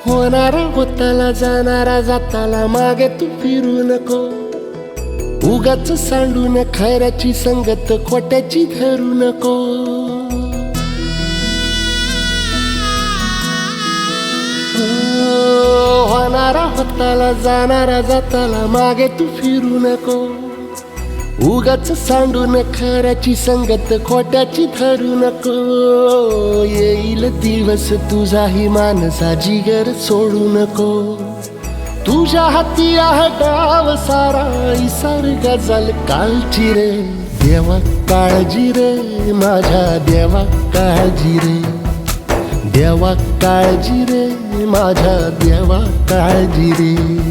होणारा होताला जाणारा जाताला मागे तू फिरू नको. उगाच सांडून खैराची संगत खोट्याची धरू नको. होणारा होताला जाणारा जाताला मागे तू फिरू नको. उगाच सांडून खऱ्याची संगत खोट्याची धरू नको. येईल दिवस तुझाही मानसा जिगर सोडू नको. तुझ्या हाती आहे डाव सारा इसार गजल कालची रे. देवा काळजी रे माझ्या देवा काळजी रे. देवा काळजी रे माझ्या देवा काळजी रे.